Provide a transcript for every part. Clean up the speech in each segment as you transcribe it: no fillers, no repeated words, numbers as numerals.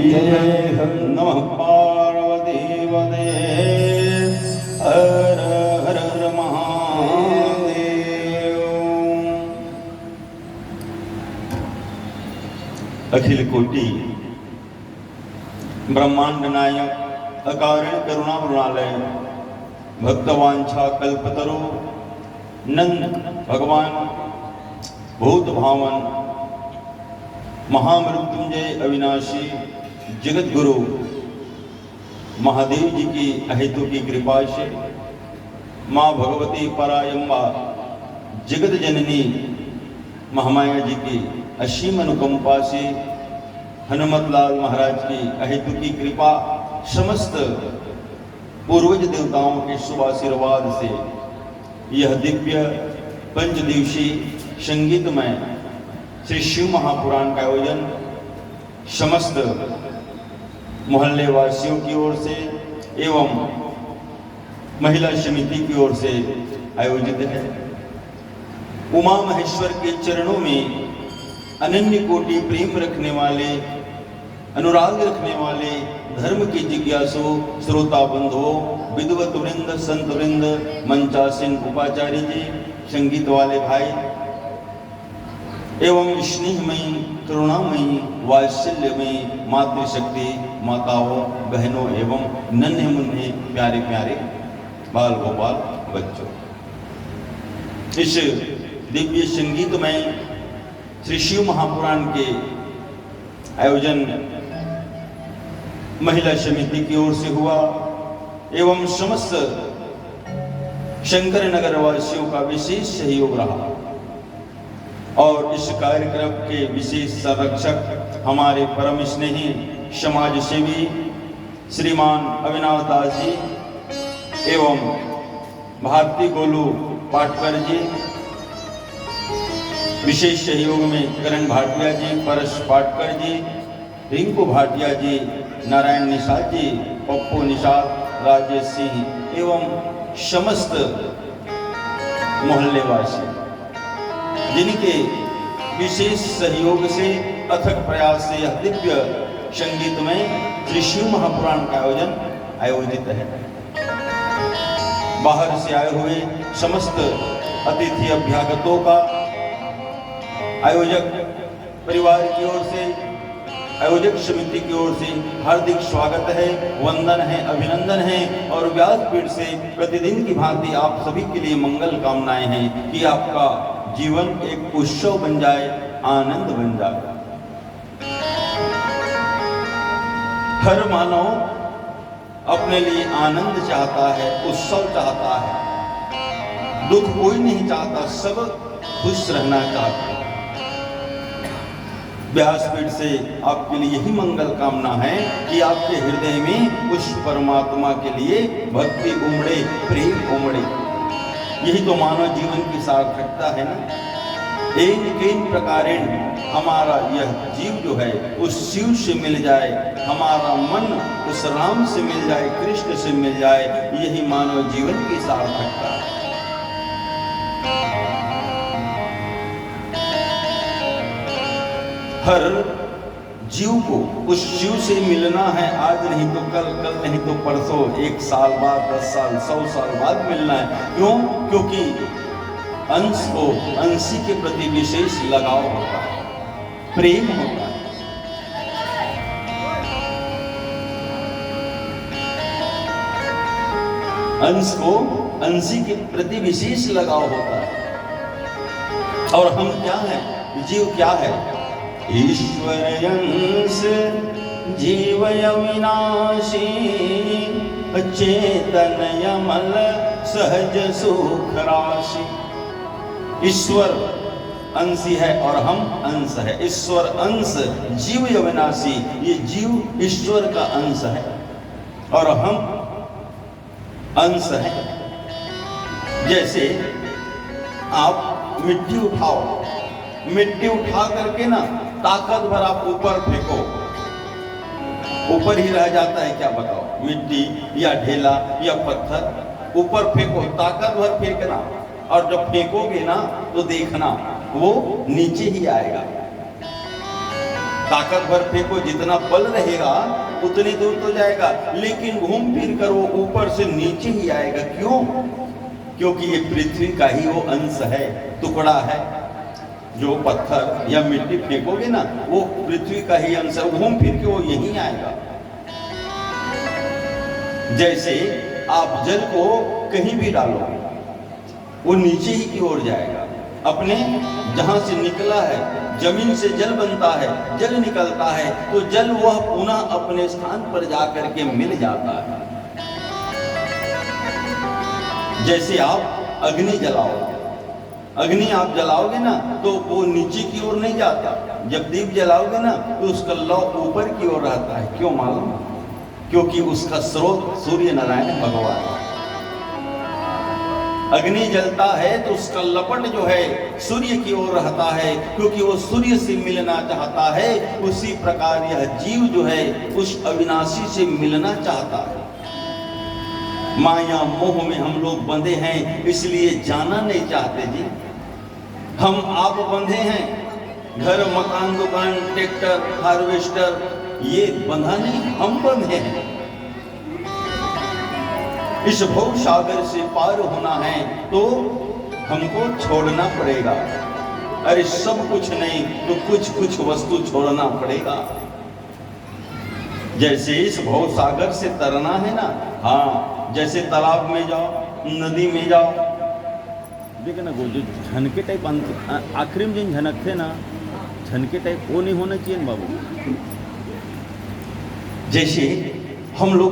जय नमः पार्वती पते हर हर हर महादेव। अखिल कोटि ब्रह्मांड नायक अकारण करुणा मृणालय भक्तवांछा कल्पतरु नंद भगवान भूत भावन महामृत्युंजय अविनाशी जगत गुरु महादेव जी की अहेतु की कृपा से माँ भगवती परायम्बा जगत जननी महामाया जी की असीम अनुकंपा से हनुमतलाल महाराज की अहेतु की कृपा समस्त पूर्वज देवताओं के शुभ आशीर्वाद से यह दिव्य पंचदिवसीय संगीतमय श्री शिव महापुराण का आयोजन समस्त मोहल्ले वासियों की ओर से एवं महिला समिति की ओर से आयोजित है। उमा महेश्वर के चरणों में अनन्य कोटि प्रेम रखने वाले अनुराग रखने वाले धर्म की जिज्ञासु श्रोता बंधुओं विद्वत वृंद संत वृंद मंचासीन उपाचार्य जी संगीत वाले भाई एवं स्नेहमयी करुणामयी वात्सल्यमयी मातृशक्ति माताओं बहनों एवं नन्हे मुन्ने प्यारे प्यारे बाल गोपाल बच्चों, इस दिव्य संगीतमय श्री शिव महापुराण के आयोजन महिला समिति की ओर से हुआ एवं समस्त शंकर नगर वासियों का विशेष सहयोग रहा और इस कार्यक्रम के विशेष संरक्षक हमारे परम स्नेही समाज सेवी श्रीमान अविनाश दास जी एवं भारती गोलू पाटकर जी, विशेष सहयोग में करण भाटिया जी, परश पाटकर जी, रिंकू भाटिया जी, नारायण निषाद जी, पप्पू निषाद, राजेश सिंह एवं समस्त मोहल्लेवासी जिनके विशेष सहयोग से अथक प्रयास से यह दिव्य संगीतमय श्री शिव महापुराण का आयोजन आयोजित है। बाहर से आए हुए समस्त अतिथि अभ्यागतों का आयोजक परिवार की ओर से आयोजक समिति की ओर से हार्दिक स्वागत है, वंदन है, अभिनंदन है और व्यासपीठ से प्रतिदिन की भांति आप सभी के लिए मंगल कामनाएं हैं कि आपका जीवन एक उत्सव बन जाए, आनंद बन जाए। हर मानव अपने लिए आनंद चाहता है, उत्सव चाहता है, दुख कोई नहीं चाहता, सब खुश रहना चाहता है। व्यासपीठ से आपके लिए यही मंगल कामना है कि आपके हृदय में उस परमात्मा के लिए भक्ति उमड़े, प्रेम उमड़े। यही तो मानव जीवन की सार्थकता है ना। एक प्रकारेण हमारा यह जीव जो है उस शिव से मिल जाए, हमारा मन उस राम से मिल जाए, कृष्ण से मिल जाए, यही मानव जीवन की सार्थकता है। हर जीव को उस शिव से मिलना है, आज नहीं तो कल, कल नहीं तो परसों, 1 साल बाद, 10 साल, 100 साल बाद मिलना है। क्यों? क्योंकि अंश को अंशी के प्रति विशेष लगाव होता है, प्रेम होता है। अंश को अंशी के प्रति विशेष लगाव होता है। और हम क्या हैं? जीव क्या है? ईश्वर अंश जीव अविनाशी चेतन यमल सहज सुख राशि। ईश्वर अंशी है और हम अंश है। ईश्वर अंश जीव अविनाशी, ये जीव ईश्वर का अंश है और हम अंश है। जैसे आप मिट्टी उठाओ, मिट्टी उठा करके ना ताकत भर आप ऊपर फेंको, ऊपर ही रह जाता है क्या बताओ? मिट्टी या ढेला या पत्थर ऊपर फेंको, ताकत भर फेंकना, और जब फेंकोगे ना तो देखना वो नीचे ही आएगा। ताकतवर फेंको, जितना बल रहेगा उतनी दूर तो जाएगा, लेकिन घूम फिर कर वो ऊपर से नीचे ही आएगा। क्यों? क्योंकि ये पृथ्वी का ही वो अंश है, टुकड़ा है। जो पत्थर या मिट्टी फेंकोगे ना, वो पृथ्वी का ही अंश है, घूम फिर के वो यहीं आएगा। जैसे आप जल को कहीं भी डालोगे, वो नीचे ही की ओर जाएगा। अपने जहां से निकला है, जमीन से जल बनता है, जल निकलता है, तो जल वह पुनः अपने स्थान पर जाकर के मिल जाता है। जैसे आप अग्नि जलाओगे, अग्नि आप जलाओगे ना तो वो नीचे की ओर नहीं जाता। जब दीप जलाओगे ना तो उसका लौ ऊपर की ओर रहता है। क्यों मालूम? क्योंकि उसका स्रोत सूर्य नारायण भगवान है। अग्नि जलता है तो उसका लपट जो है सूर्य की ओर रहता है, क्योंकि वो सूर्य से मिलना चाहता है। उसी प्रकार यह जीव जो है उस अविनाशी से मिलना चाहता है। माया मोह में हम लोग बंधे हैं, इसलिए जाना नहीं चाहते जी। हम आप बंधे हैं, घर मकान दुकान ट्रैक्टर हार्वेस्टर, ये बंधा नहीं, हम बंधे हैं। इस भव सागर से पार होना है तो हमको छोड़ना पड़ेगा। अरे सब कुछ नहीं तो कुछ कुछ वस्तु छोड़ना पड़ेगा। जैसे इस भव सागर से तरना है ना, हाँ, जैसे तालाब में जाओ, नदी में जाओ, देखिए ना वो जो झनके टाइप आखिरी में जो झनक थे ना, झनके टाइप वो नहीं होना चाहिए ना बाबू। जैसे हम लोग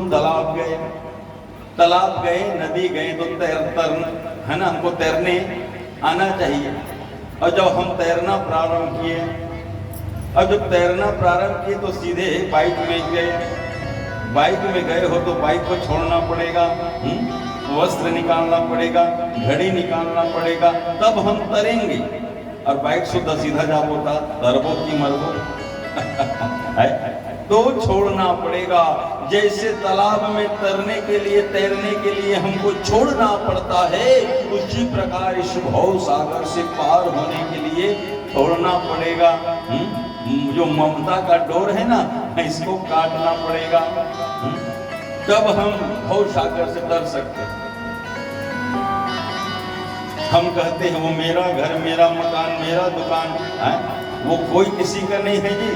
तालाब गए, नदी गए तो तैरना है ना, हमको तैरने आना चाहिए। और जब हम तैरना प्रारंभ किए, और जब तैरना प्रारंभ किए तो सीधे बाइक में गए। बाइक में गए हो तो बाइक को छोड़ना पड़ेगा, वस्त्र निकालना पड़ेगा, घड़ी निकालना पड़ेगा, तब हम तरेंगे। और बाइक सुधा सीधा जा बोता तरबो की मरबो तो छोड़ना पड़ेगा। जैसे तालाब में तैरने के लिए हमको छोड़ना पड़ता है, उसी प्रकार इस भव सागर से पार होने के लिए छोड़ना पड़ेगा। जो ममता का डोर है ना, इसको काटना पड़ेगा, तब हम भव सागर से तर सकते हैं। हम कहते हैं वो मेरा घर, मेरा मकान, मेरा दुकान है, वो कोई किसी का नहीं है जी।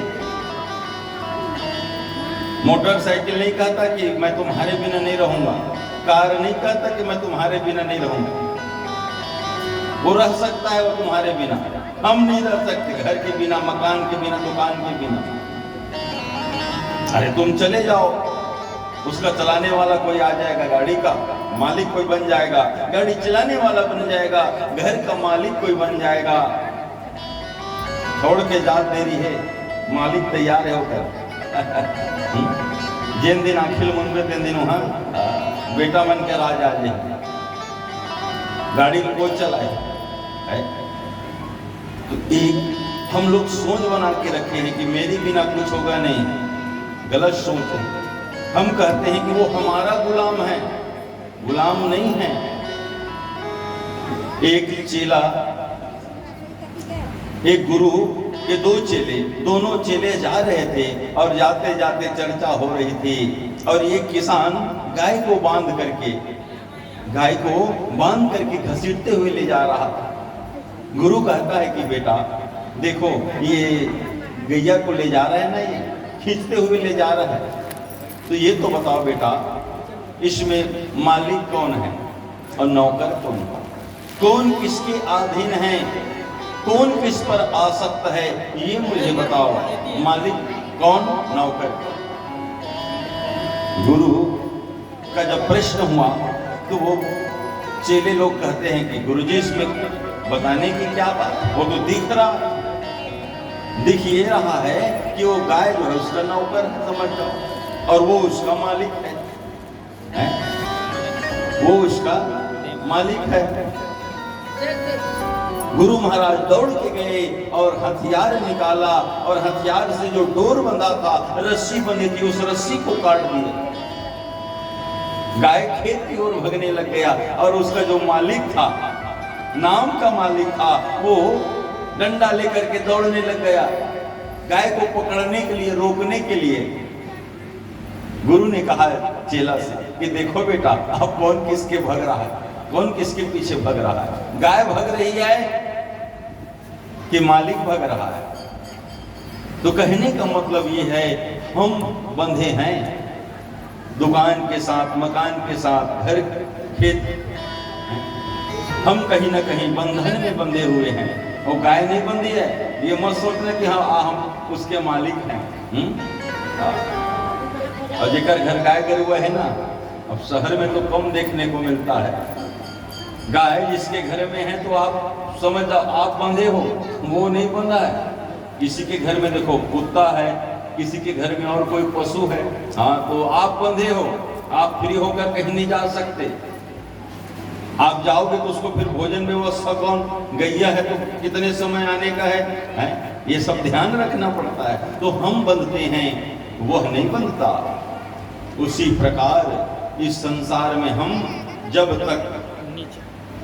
मोटरसाइकिल नहीं कहता कि मैं तुम्हारे बिना नहीं रहूंगा, कार नहीं कहता कि मैं तुम्हारे बिना नहीं रहूंगा। वो रह सकता है वो तुम्हारे बिना, हम नहीं रह सकते घर के बिना, मकान के बिना, दुकान के बिना। अरे तुम चले जाओ, उसका चलाने वाला कोई आ जाएगा, गाड़ी का मालिक कोई बन जाएगा, गाड़ी चलाने वाला बन जाएगा, घर का मालिक कोई बन जाएगा। छोड़ के जात देरी है, मालिक तैयार है होकर। जिन दिन अखिल मुंबई तीन दिन वहां बेटा मन के राज आ जाए, गाड़ी को चलाए है। तो एक हम लोग सोच बना के रखे हैं कि मेरे बिना कुछ होगा नहीं, गलत सोच है। हम कहते हैं कि वो हमारा गुलाम है, गुलाम नहीं है। एक चेला, एक गुरु के दो चेले, दोनों चेले जा रहे थे और जाते जाते चर्चा हो रही थी। और ये किसान गाय को बांध करके घसीटते हुए ले जा रहा था। गुरु कहता है कि बेटा देखो, ये गैया को ले जा रहा है ना, ये खींचते हुए ले जा रहा है, तो ये तो बताओ बेटा, इसमें मालिक कौन है और नौकर कौन है? कौन किसके अधीन है, कौन किस पर आसक्त है, ये मुझे बताओ। मालिक कौन, नौकर। गुरु का जब प्रश्न हुआ तो वो चेले लोग कहते हैं कि गुरुजी इसमें बताने की क्या बात, वो तो दिख ये रहा है कि वो गाय जो है उसका नौकर है, समझ जाओ, और वो उसका मालिक है, वो उसका मालिक है। गुरु महाराज दौड़ के गए और हथियार निकाला, और हथियार से जो डोर बंधा था, रस्सी बंधी थी, उस रस्सी को काट दिया। गाय खेत की ओर भगने लग गया, और उसका जो मालिक था, नाम का मालिक था, वो डंडा लेकर के दौड़ने लग गया। गाय को पकड़ने के लिए, रोकने के लिए गुरु ने कहा चेला से कि देखो बेटा, अब कौन किसके भग रहा है, कौन किसके पीछे भग रहा है, गाय भग रही है कि मालिक भग रहा है। तो कहने का मतलब ये है, हम बंधे हैं दुकान के साथ, मकान के साथ, घर खेत, हम कहीं ना कहीं बंधन में बंधे हुए हैं। और गाय नहीं बंधी है, ये मत सोचना कि हाँ हम उसके मालिक हैं। और जेकर घर गाय करे हुआ है ना, अब शहर में तो कम देखने को मिलता है। गाय जिसके घर में है तो आप समझ जाओ आप बंधे हो, वो नहीं बंधा है। किसी के घर में देखो कुत्ता है, किसी के घर में और कोई पशु है, हाँ तो आप बंधे हो, आप फ्री होकर कहीं नहीं जा सकते। आप जाओगे तो उसको फिर भोजन व्यवस्था कौन, गैया है तो कितने समय आने का है? ये सब ध्यान रखना पड़ता है। तो हम बंधते हैं, वह नहीं बंधता। उसी प्रकार इस संसार में हम जब तक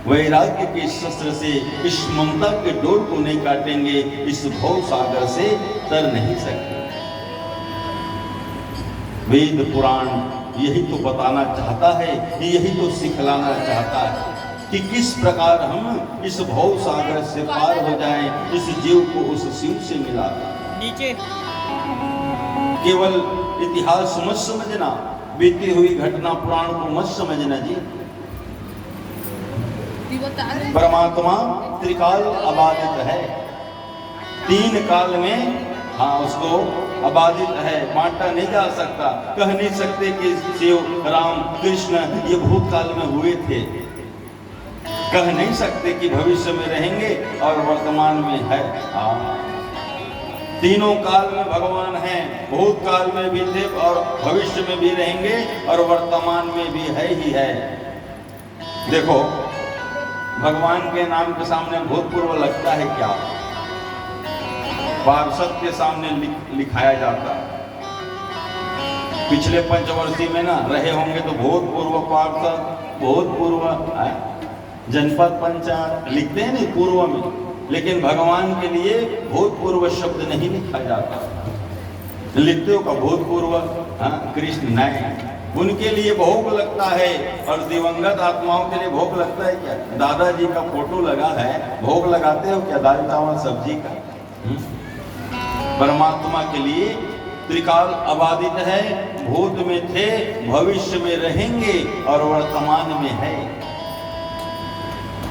वैराग्य के शस्त्र से इस ममता के डोर को नहीं काटेंगे, इस भव सागर से तर नहीं सकते। वेद पुराण यही तो बताना चाहता है, यही तो सिखलाना चाहता है कि किस प्रकार हम इस भव सागर से पार हो जाएं, इस जीव को उस शिव से मिला। नीचे केवल इतिहास मत समझना, बीती हुई घटना पुराण को मत समझना जी। परमात्मा त्रिकाल अबाधित है, तीन काल में हाँ उसको अबाधित है, बांटा नहीं जा सकता। कह नहीं सकते कि शिव राम कृष्ण ये भूतकाल में हुए थे, कह नहीं सकते कि भविष्य में रहेंगे और वर्तमान में है। तीनों काल में भगवान हैं, भूतकाल में भी थे और भविष्य में भी रहेंगे और वर्तमान में भी है ही है। देखो भगवान के नाम के सामने भूतपूर्व लगता है क्या? पार्षद के सामने लिखाया जाता है। पिछले पंचवर्षीय में ना रहे होंगे तो भूतपूर्व पार्षद, भूतपूर्व जनपद पंचायत लिखते हैं नहीं पूर्व में, लेकिन भगवान के लिए भूतपूर्व शब्द नहीं लिखा जाता। लिखते हो का भूतपूर्व कृष्ण नहीं, उनके लिए भोग लगता है। और दिवंगत आत्माओं के लिए भोग लगता है क्या? दादाजी का फोटो लगा है, भोग लगाते हो क्या दाल चावल सब्जी का? परमात्मा के लिए त्रिकाल अबाधित है, भूत में थे, भविष्य में रहेंगे और वर्तमान में है।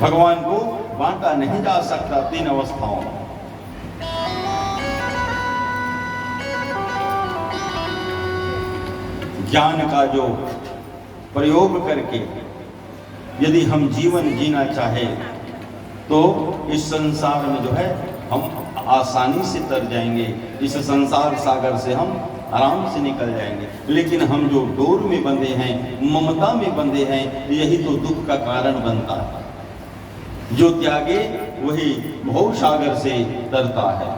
भगवान को बांटा नहीं जा सकता तीन अवस्थाओं में। ज्ञान का जो प्रयोग करके यदि हम जीवन जीना चाहें तो इस संसार में जो है हम आसानी से तर जाएंगे, इस संसार सागर से हम आराम से निकल जाएंगे। लेकिन हम जो डोर में बंधे हैं, ममता में बंधे हैं, यही तो दुख का कारण बनता है। जो त्यागे वही भव सागर से तरता है।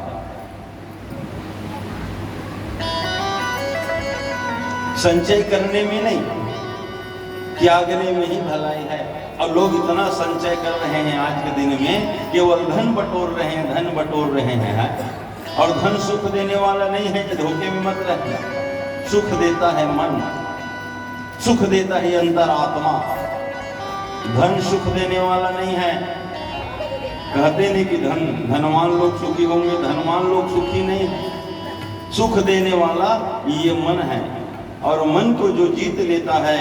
संचय करने में नहीं, त्यागने में ही भलाई है। और लोग इतना संचय कर रहे हैं आज के दिन में, केवल धन बटोर रहे हैं, धन बटोर रहे हैं। और धन सुख देने वाला नहीं है, धोखे में मत रहना। सुख देता है मन, सुख देता है अंतरात्मा, धन सुख देने वाला नहीं है। कहते नहीं कि धनवान लोग सुखी होंगे, धनवान लोग सुखी नहीं। सुख देने वाला ये मन है, और मन को जो जीत लेता है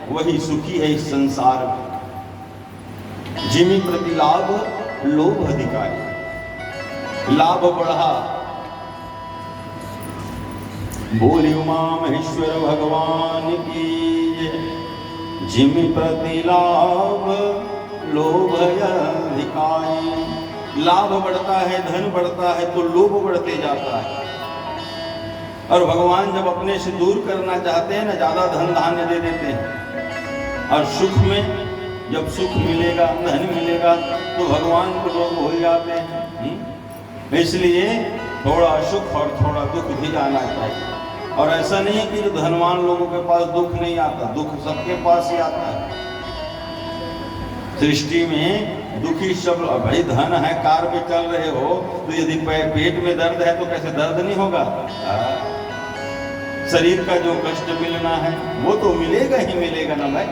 वही सुखी है इस संसार में। जिमि प्रति लाभ लोभ अधिकारी, लाभ बढ़ा। बोले उमा महेश्वर भगवान की, जिमि प्रति लाभ लोभ अधिकारी। लाभ बढ़ता है, धन बढ़ता है तो लोभ बढ़ते जाता है। और भगवान जब अपने से दूर करना चाहते हैं ना, ज्यादा धन धान्य दे देते हैं। और सुख में जब सुख मिलेगा, धन मिलेगा तो भगवान को लोग भूल जाते हैं। इसलिए थोड़ा सुख और थोड़ा दुख भी आना चाहिए। और ऐसा नहीं है कि धनवान लोगों के पास दुख नहीं आता, दुख सबके पास ही आता है। सृष्टि में दुखी सब, भाई धन है, कार पे चल रहे हो तो यदि पेट में दर्द है तो कैसे दर्द नहीं होगा? शरीर का जो कष्ट मिलना है वो तो मिलेगा ही मिलेगा ना भाई।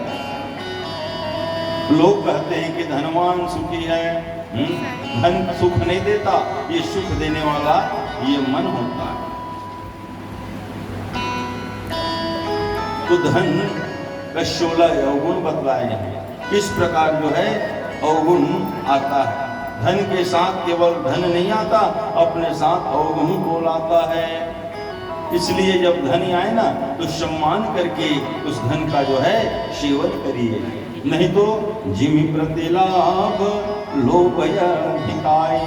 लोग कहते हैं कि धनवान सुखी है, धन सुख नहीं देता, ये सुख देने वाला ये मन होता है। तो धन का 16 अवगुण बतलाए हैं, किस प्रकार जो है अवगुण आता है। धन के साथ केवल धन नहीं आता, अपने साथ अवगुण को लाता है। इसलिए जब धन आए ना तो सम्मान करके उस धन का जो है सेवन करिए, नहीं तो जिमि प्रतिलाभ लोभ अधिकाई।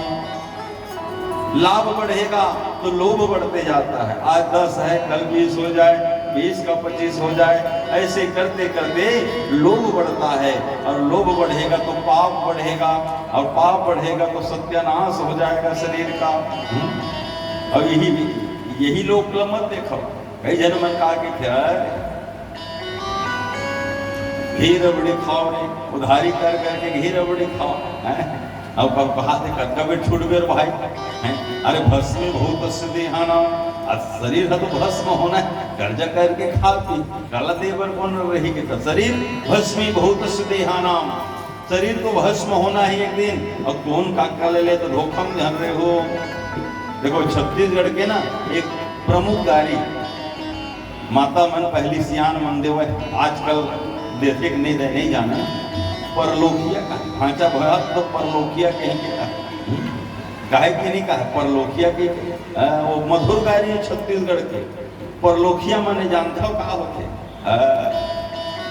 लाभ बढ़ेगा तो लोभ बढ़ते जाता है, आज 10 है कल 20 हो जाए, 20 का 25 हो जाए, ऐसे करते करते लोभ बढ़ता है। और लोभ बढ़ेगा तो पाप बढ़ेगा, और पाप बढ़ेगा तो सत्यानाश हो जाएगा शरीर का। और यही लोग मत देखो, कई जन मन कहा कि घी रबड़ी खाओ रे, उधारी कर करके घी रबड़ी खाओ। अब कहा थे कभी छूट गए भाई, अरे भस्मी बहुत देहाना, शरीर है तो भस्म होना है, कर्जा करके खा पी काला देवर कौन रही के तो शरीर भस्मी बहुत देहाना, शरीर तो भस्म होना ही एक दिन। और कौन काका ले ले तो धोखा में धन रहे हो। देखो छत्तीसगढ़ के ना एक प्रमुख गाड़ी माता मन पहली सियान मन देव, आजकल देखे कि नहीं जाना, परलोकिया का ढांचा भरा तो परलोकिया कहीं के काहे की नहीं कहा, परलोकिया की वो मधुर गाड़ी है छत्तीसगढ़ के। परलोकिया माने जानता हो कहा होते?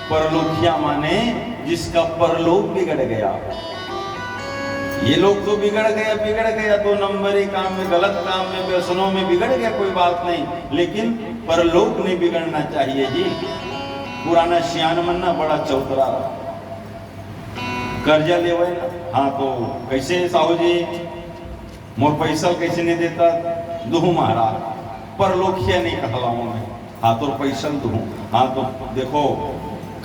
परलोकिया माने जिसका परलोक बिगड़ गया। ये लोग तो बिगड़ गया 2 नंबरी काम में, गलत काम में, व्यसनों में बिगड़ गया, कोई बात नहीं, लेकिन परलोक नहीं बिगड़ना चाहिए जी। पुराना सियान मनना बड़ा चौतरा, कर्जा लेवे ना, हाँ तो कैसे साहू जी मोर पैसा कैसे नहीं देता, दुहू महाराज परलोकिया नहीं कहलाऊं मैं, हाँ तो पैसा दुहू। हाँ तो देखो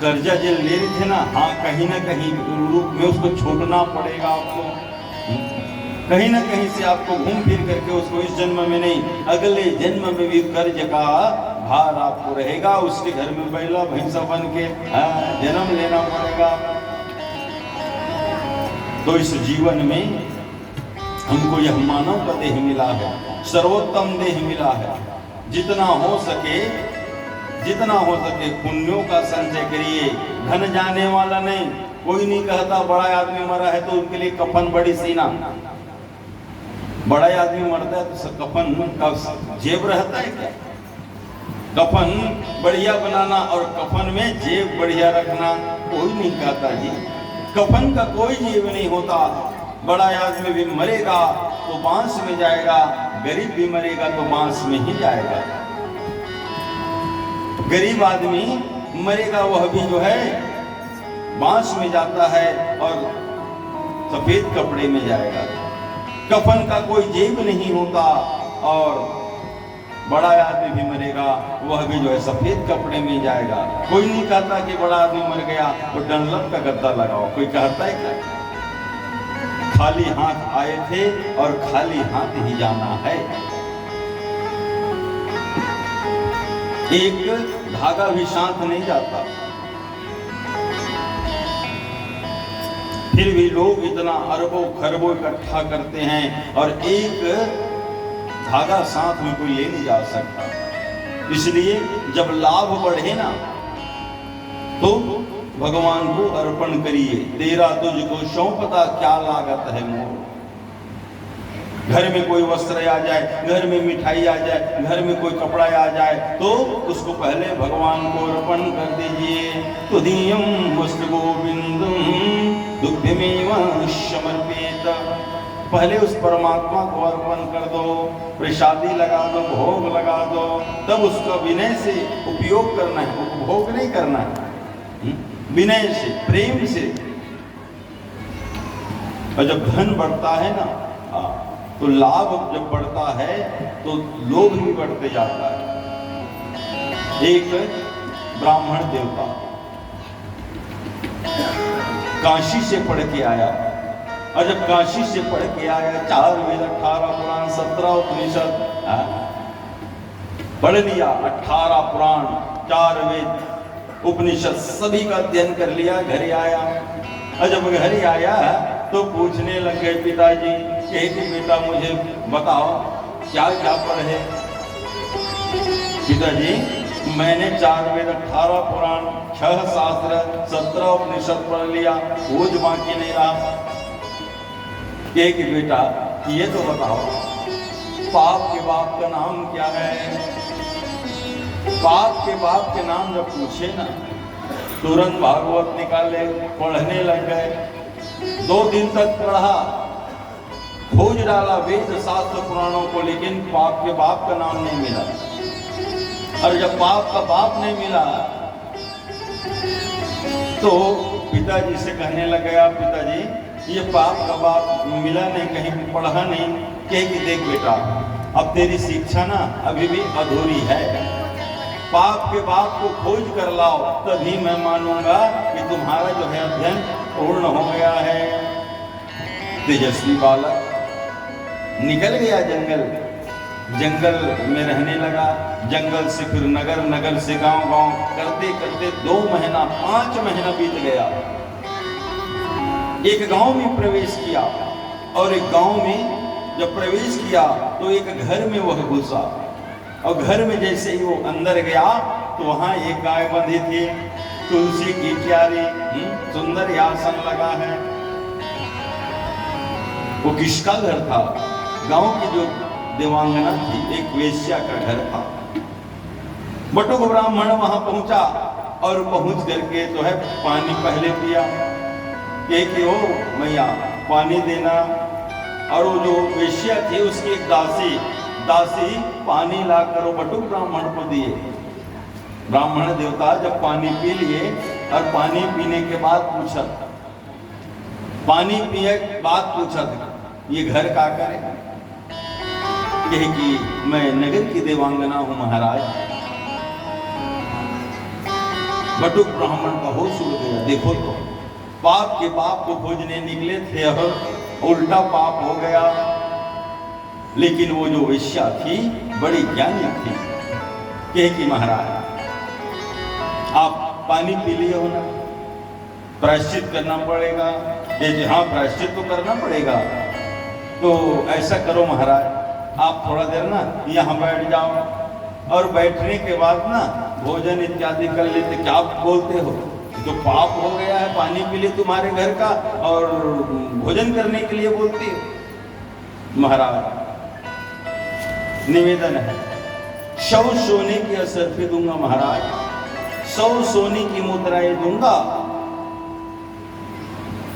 कर्जा जो ले रहे थे ना, हाँ कहीं ना कहीं रूप में उसको छोड़ना पड़ेगा आपको, कहीं ना कहीं से आपको घूम फिर करके उसको इस जन्म में नहीं अगले जन्म में भी कर्ज का भार आपको रहेगा। उसके घर में बैला भैंसा बन के जन्म लेना पड़ेगा। तो इस जीवन में हमको यह मानव का देह मिला है, सर्वोत्तम देह मिला है। जितना हो सके पुण्यों का संचय करिए। धन जाने वाला नहीं, कोई नहीं कहता बड़ा आदमी मरा है तो उनके लिए कफन बड़ी सीना, बड़ा आदमी मरता है तो कफन का जेब रहता है क्या? कफन बढ़िया बनाना और कफन में जेब बढ़िया रखना कोई नहीं कहता जी। कफन का कोई जेब नहीं होता। बड़ा आदमी भी मरेगा तो बांस में जाएगा, गरीब भी मरेगा तो बांस में ही जाएगा। गरीब आदमी मरेगा वह भी जो है बांस में जाता है और सफेद कपड़े में जाएगा। कफन का कोई जेब नहीं होता और बड़ा आदमी भी मरेगा वह भी जो है सफेद कपड़े में जाएगा। कोई नहीं कहता कि बड़ा आदमी मर गया तो डनलप का गद्दा लगाओ, कोई कहता है क्या? खाली हाथ आए थे और खाली हाथ ही जाना है। एक धागा भी साथ नहीं जाता। फिर भी लोग इतना अरबों खरबों इकट्ठा करते हैं और एक धागा साथ में कोई ले नहीं जा सकता। इसलिए जब लाभ बढ़े ना तो भगवान को अर्पण करिए। तेरा तुझको सौंपता क्या लागत है मोर। घर में कोई वस्त्र आ जाए, घर में मिठाई आ जाए, घर में कोई कपड़ा आ जाए तो उसको पहले भगवान को अर्पण कर दीजिए। तुदीयं वस्त्र गोविंदम दुग्धमेव समर्पित। पहले उस परमात्मा को अर्पण कर दो, प्रसादी लगा दो, भोग लगा दो, तब उसका विनय से उपयोग करना है, उपभोग नहीं करना है, विनय से, प्रेम से। और जब धन बढ़ता है ना तो लाभ जब बढ़ता है तो लोभ भी बढ़ते जाता है। एक ब्राह्मण देवता काशी से पढ़ के आया, और जब काशी से पढ़ के आया 4 वेद 18 पुराण 17 उपनिषद पढ़ लिया, 18 पुराण 4 वेद उपनिषद सभी का अध्ययन कर लिया, घर आया। और जब घर आया तो पूछने लग गए पिताजी कि बेटा मुझे बताओ क्या क्या पढ़े। पिताजी मैंने 4 वेद 18 पुराण 6 शास्त्र 17 उपनिषद पढ़ लिया, वो जो बाकी नहीं रहा। कि बेटा ये तो बताओ पाप के बाप का नाम क्या है। पाप के बाप के नाम जब पूछे ना तुरंत भागवत निकाले, पढ़ने लग गए। 2 दिन तक पढ़ा, खोज डाला वेद शास्त्र पुराणों को, लेकिन पाप के बाप का नाम नहीं मिला। और जब पाप का बाप नहीं मिला तो पिताजी से कहने लग गया, पिताजी ये पाप का बाप मिला नहीं, कहीं पढ़ा नहीं। कि देख बेटा अब तेरी शिक्षा ना अभी भी अधूरी है, पाप के बाप को खोज कर लाओ तभी मैं मानूंगा कि तुम्हारा जो है अध्ययन पूर्ण हो गया है। तेजस्वी बालक निकल गया जंगल, जंगल में रहने लगा, जंगल से फिर नगर, नगर से गांव, गांव करते करते 2 महीना 5 महीना बीत गया। एक गांव में प्रवेश किया और एक गांव में जब प्रवेश किया तो एक घर में वह घुसा और घर में जैसे ही वो अंदर गया तो वहां एक गाय बंधी थी, तुलसी की क्यारी, सुंदर आसन लगा है। वो किसका घर था? गांव की जो देवांगना थी, एक वेश्या का घर था। बटुक ब्राह्मण वहां पहुंचा और पहुंच करके जो है पानी पहले पिया कि ओ मैया पानी देना। और वो जो वेश्या थी उसकी एक दासी पानी लाकर वो बटुक ब्राह्मण को दिए। ब्राह्मण देवता जब पानी पी लिए और पानी पीने के बाद पूछा, पानी पिए के बाद पूछा ये घर का करे? कि मैं नगर की देवांगना हूं महाराज। बटुक ब्राह्मण का होश उड़ गया, देखो तो पाप के बाप को खोजने निकले थे और उल्टा पाप हो गया। लेकिन वो जो वेश्या थी बड़ी ज्ञानी थी। कि महाराज आप पानी पी लिए हो ना, प्रायश्चित करना पड़ेगा। कि हाँ प्रायश्चित तो करना पड़ेगा। तो ऐसा करो महाराज, आप थोड़ा देर ना यहाँ बैठ जाओ और बैठने के बाद ना भोजन इत्यादि कर लेते। क्या आप बोलते हो? जो पाप हो गया है पानी पी लिए तुम्हारे घर का और भोजन करने के लिए बोलती है। महाराज निवेदन है 100 सोने की असरफी दूंगा महाराज, 100 सोने की मुद्राएं दूंगा,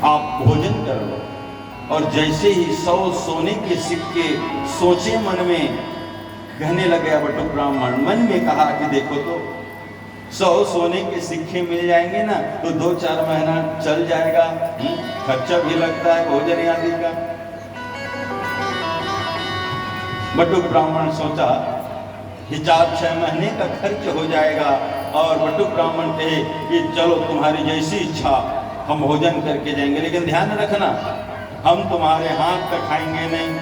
आप भोजन कर लो। और जैसे ही 100 सोने के सिक्के सोचे मन में, कहने लगे बटुक ब्राह्मण मन में कहा कि देखो तो 100 सोने के सिक्के मिल जाएंगे ना तो 2-4 महीना चल जाएगा, खर्चा भी लगता है भोजन आदि का। बटुक ब्राह्मण सोचा कि 4-6 महीने का खर्च हो जाएगा। और बटुक ब्राह्मण कहे कि चलो तुम्हारी जैसी इच्छा, हम भोजन करके जाएंगे, लेकिन ध्यान रखना हम तुम्हारे हाथ का खाएंगे नहीं,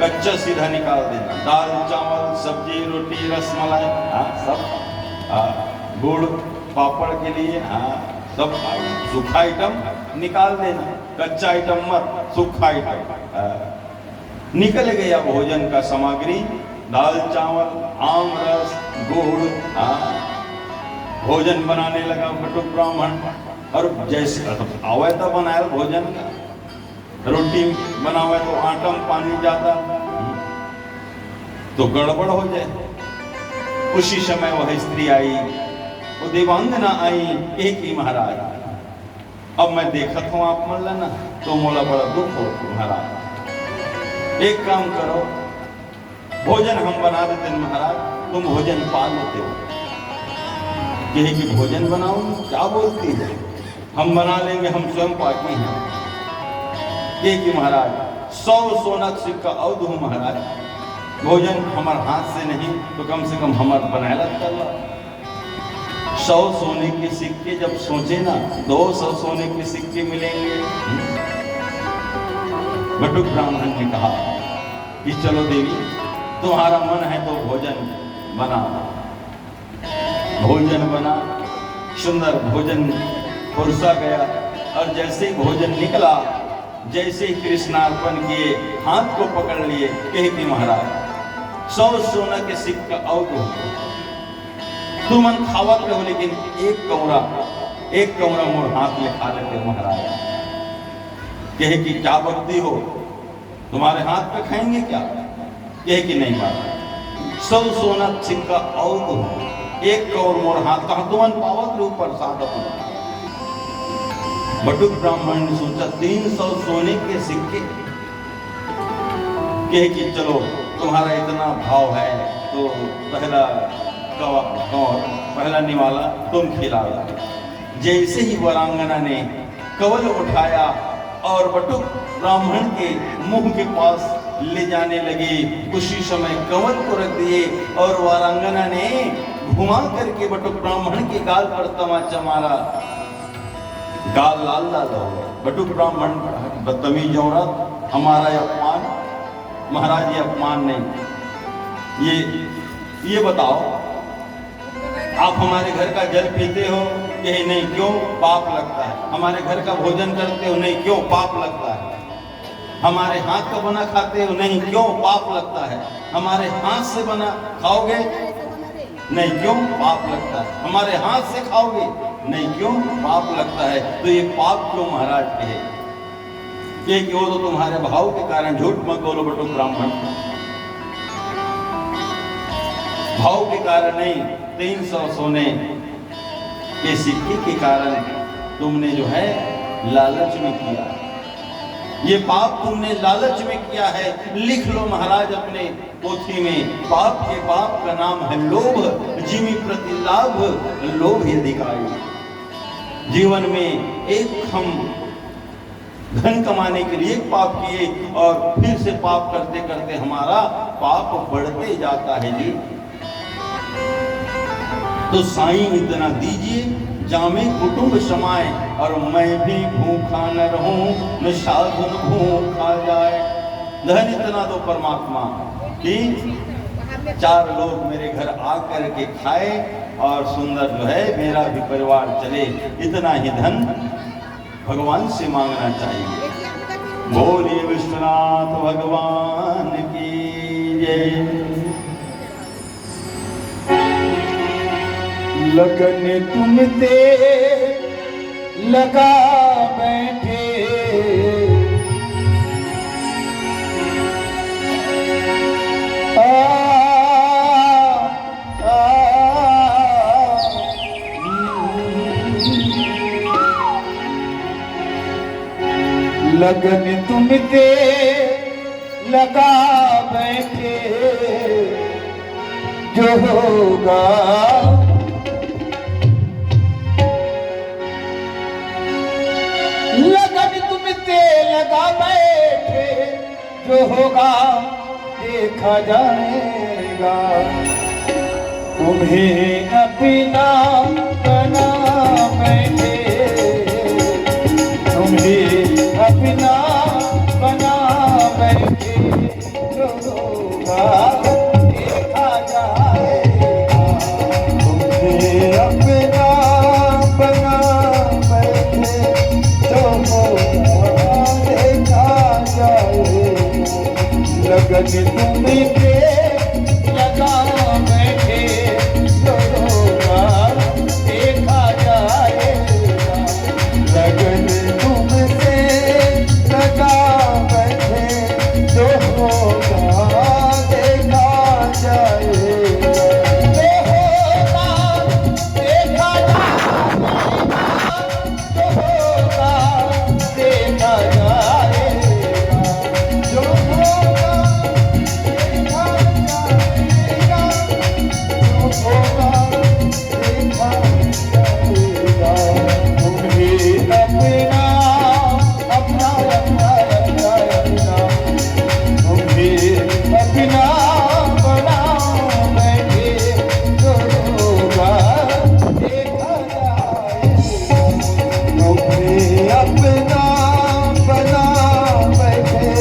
कच्चा सीधा निकाल देना। दाल चावल सब्जी रोटी रसमलाई सब, गुड़ पापड़ के लिए सब सूखा आइटम निकाल देना, कच्चा आइटम मत, सूखा आइटम। निकल गया भोजन का सामग्री, दाल चावल आम रस गुड़, भोजन बनाने लगा बटुक ब्राह्मण। और जैसे आवे तो बनाया भोजन का, रोटी बनावे तो आटा में पानी ज्यादा तो गड़बड़ हो जाए। उसी समय वह स्त्री आई, वो देवांगना आई। एक ही महाराज अब मैं देखत हूं आप मन लेना तो मोला बड़ा दुख हो महाराज, एक काम करो भोजन हम बना देते महाराज, तुम भोजन पा लेते हो। कहे कि भोजन बनाओ, क्या बोलती है, हम बना लेंगे, हम स्वयं पाकी हैं। कि महाराज 100 सोना सिक्का और दूं महाराज, भोजन हमारे हाथ से नहीं तो कम से कम हमारे बनाया कर लो। 100 सोने के सिक्के जब सोचे ना 200 सोने के सिक्के मिलेंगे बटुक ब्राह्मण ने कहा कि चलो देवी, तुम्हारा मन है तो भोजन बना। भोजन बना, सुंदर भोजन परोसा गया। और जैसे ही भोजन निकला, जैसे ही कृष्णार्पण किए, हाथ को पकड़ लिए, कहे कि महाराज 100 सोना के सिक्का और दो, तुम मन खावत रहो, लेकिन एक कौरा मोर हाथ में खा लेते महाराज। कहे कि क्या बकती हो, तुम्हारे हाथ पे खाएंगे क्या? कहे कि नहीं महाराज, 100 सोना सिक्का और दो, एक कौर मोर हाथ कहा तुमन पावत लो प्रसाद अपना। बटुक ब्राह्मण ने सोचा 300 सोने के सिक्के। कहे कि चलो तुम्हारा इतना भाव है तो पहला निवाला तुम खिलाओ। जैसे ही वरांगना ने कवल उठाया और बटुक ब्राह्मण के मुंह के पास ले जाने लगे, उसी समय कवल को रख दिए और वरांगना ने घुमा करके बटुक ब्राह्मण के गाल पर तमाचा मारा। गाल लाल लाल हो गया। बटुक ब्राह्मण बदतमीज औरत, हमारा अपमान। महाराज ये अपमान नहीं, ये बताओ आप हमारे घर का जल पीते हो? यही नहीं, क्यों? पाप लगता है। हमारे घर का भोजन करते हो? नहीं, क्यों? पाप लगता है। हमारे हाथ का बना खाते हो? नहीं, क्यों? पाप लगता है। हमारे हाथ से बना खाओगे? नहीं, क्यों? पाप लगता है। हमारे हाथ से खाओगे? नहीं, क्यों? पाप लगता है। तो ये पाप क्यों महाराज कहे? ये क्यों? तो तुम्हारे भाव के कारण। झूठ मत बोलो बटुक ब्राह्मण, भाव के कारण नहीं, 300 सोने के सिक्के के कारण तुमने जो है लालच में किया। ये पाप तुमने लालच में किया है। लिख लो महाराज अपने पोथी में, पाप के पाप का नाम है लोभ। जिमी प्रति लाभ लोभ अधिकारी। जीवन में एक हम धन कमाने के लिए पाप किए और फिर से पाप करते करते हमारा पाप बढ़ते जाता है जी। तो साईं इतना दीजिए जामे कुटुंब समाए, और मैं भी भूखा न रहूं, न साधन भूखा जाए। धन इतना दो परमात्मा कि 4 लोग मेरे घर आकर के खाए और सुंदर जो है मेरा भी परिवार चले। इतना ही धन भगवान से मांगना चाहिए। बोलिए विश्वनाथ भगवान की जय। लगन तुम ते लगा बैठे, लगन तुम ते लगा बैठे, जो होगा लगन तुम ते लगा बैठे, जो होगा देखा जाएगा। तुम्हें अपना बना बैठे, तुम्हें अपना बना बैठे, जो होगा देखा जाएगा। तुम्हें अपना बना बैठे, जो होगा देखा जाएगा। लगन तुम पे लगा बैठे, जो होगा देखा जाएगा। लगन तुमसे लगा बैठे, जो होगा देखा जाएगा। जो होगा देखा जाएगा, जो होगा देखा जाएगा। जो होगा देखा जाएगा, जो होगा देखा जाएगा। तुम्हें अपना अपना अपना अपना अपना तुम्हें अपना बना बैठे, जो होगा देखा जाएगा। तुम्हें अपना बना बैठे,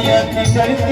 नियति करती